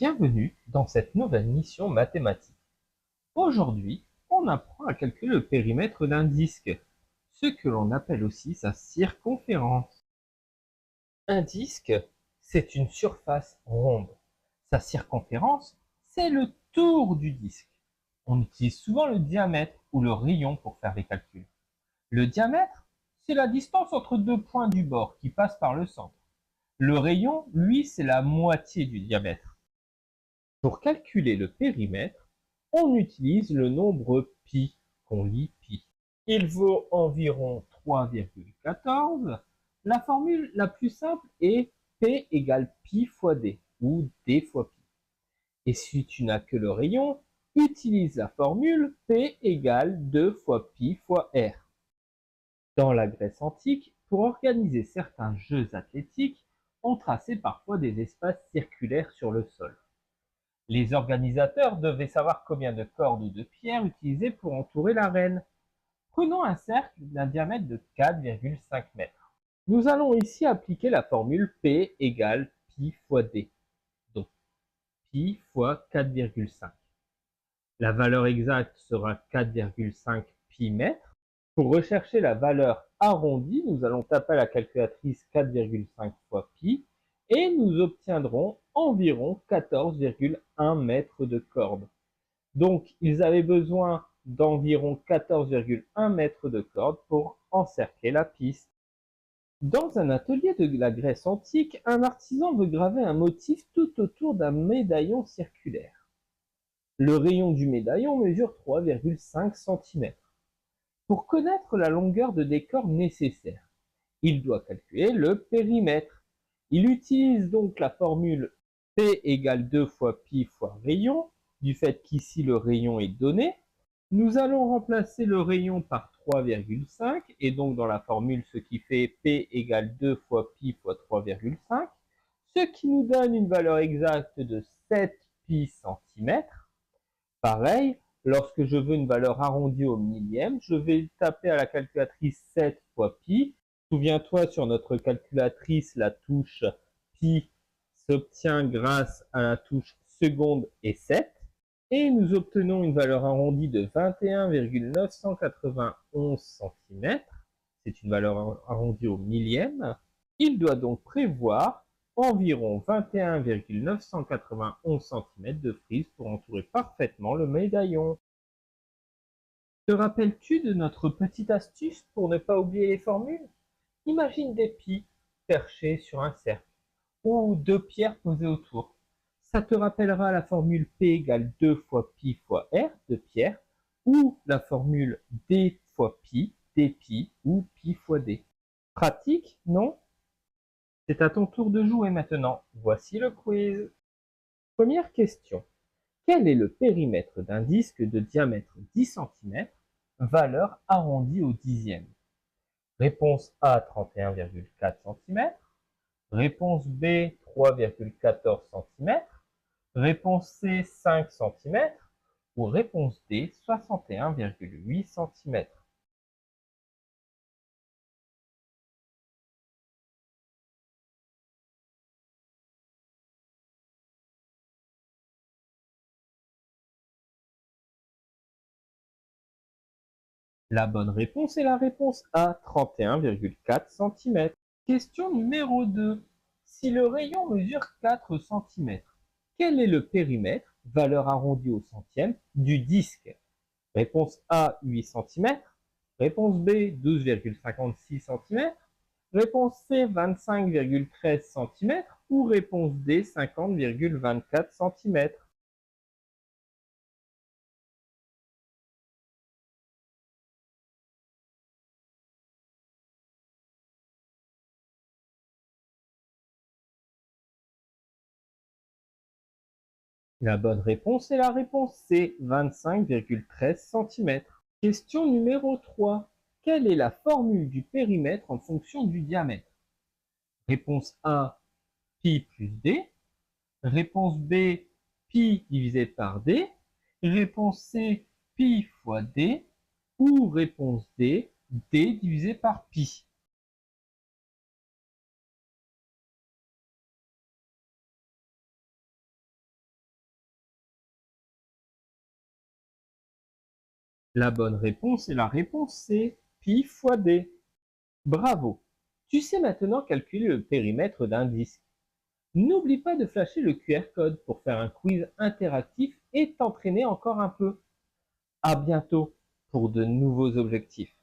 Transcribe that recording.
Bienvenue dans cette nouvelle mission mathématique. Aujourd'hui, on apprend à calculer le périmètre d'un disque, ce que l'on appelle aussi sa circonférence. Un disque, c'est une surface ronde. Sa circonférence, c'est le tour du disque. On utilise souvent le diamètre ou le rayon pour faire les calculs. Le diamètre, c'est la distance entre deux points du bord qui passent par le centre. Le rayon, lui, c'est la moitié du diamètre. Pour calculer le périmètre, on utilise le nombre pi, qu'on lit pi. Il vaut environ 3,14. La formule la plus simple est P égale pi fois D, ou D fois pi. Et si tu n'as que le rayon, utilise la formule P égale 2 fois pi fois R. Dans la Grèce antique, pour organiser certains jeux athlétiques, on traçait parfois des espaces circulaires sur le sol. Les organisateurs devaient savoir combien de cordes ou de pierres utiliser pour entourer l'arène. Prenons un cercle d'un diamètre de 4,5 mètres. Nous allons ici appliquer la formule P égale pi fois D, donc pi fois 4,5. La valeur exacte sera 4,5 pi mètres. Pour rechercher la valeur arrondie, nous allons taper à la calculatrice 4,5 fois pi et nous obtiendrons environ 14,1 mètres de corde. Donc, ils avaient besoin d'environ 14,1 mètres de corde pour encercler la piste. Dans un atelier de la Grèce antique, un artisan veut graver un motif tout autour d'un médaillon circulaire. Le rayon du médaillon mesure 3,5 cm. Pour connaître la longueur de décor nécessaire, il doit calculer le périmètre. Il utilise donc la formule P égale 2 fois pi fois rayon, du fait qu'ici le rayon est donné. Nous allons remplacer le rayon par 3,5, et donc dans la formule, ce qui fait P égale 2 fois pi fois 3,5, ce qui nous donne une valeur exacte de 7 pi centimètres. Pareil, lorsque je veux une valeur arrondie au millième, je vais taper à la calculatrice 7 fois pi. Souviens-toi, sur notre calculatrice, la touche pi s'obtient grâce à la touche seconde et 7. Et nous obtenons une valeur arrondie de 21,991 cm. C'est une valeur arrondie au millième. Il doit donc prévoir environ 21,991 cm de frise pour entourer parfaitement le médaillon. Te rappelles-tu de notre petite astuce pour ne pas oublier les formules? Imagine des pis perchés sur un cercle ou deux pierres posées autour. Ça te rappellera la formule P égale 2 fois pi fois R de pierre, ou la formule D fois pi, dpi, ou pi fois D. Pratique, non? C'est à ton tour de jouer maintenant. Voici le quiz. Première question. Quel est le périmètre d'un disque de diamètre 10 cm, valeur arrondie au dixième? Réponse A, 31,4 cm. Réponse B, 3,14 cm. Réponse C, 5 cm. Ou réponse D, 61,8 cm. La bonne réponse est la réponse A, 31,4 cm. Question numéro 2. Si le rayon mesure 4 cm, quel est le périmètre, valeur arrondie au centième, du disque? Réponse A, 8 cm. Réponse B, 12,56 cm. Réponse C, 25,13 cm. Ou réponse D, 50,24 cm. La bonne réponse est la réponse C, 25,13 cm. Question numéro 3. Quelle est la formule du périmètre en fonction du diamètre? Réponse A, pi plus D. Réponse B, pi divisé par D. Réponse C, pi fois D. Ou réponse D, D divisé par pi. La bonne réponse est la réponse C, pi fois d. Bravo! Tu sais maintenant calculer le périmètre d'un disque. N'oublie pas de flasher le QR code pour faire un quiz interactif et t'entraîner encore un peu. À bientôt pour de nouveaux objectifs.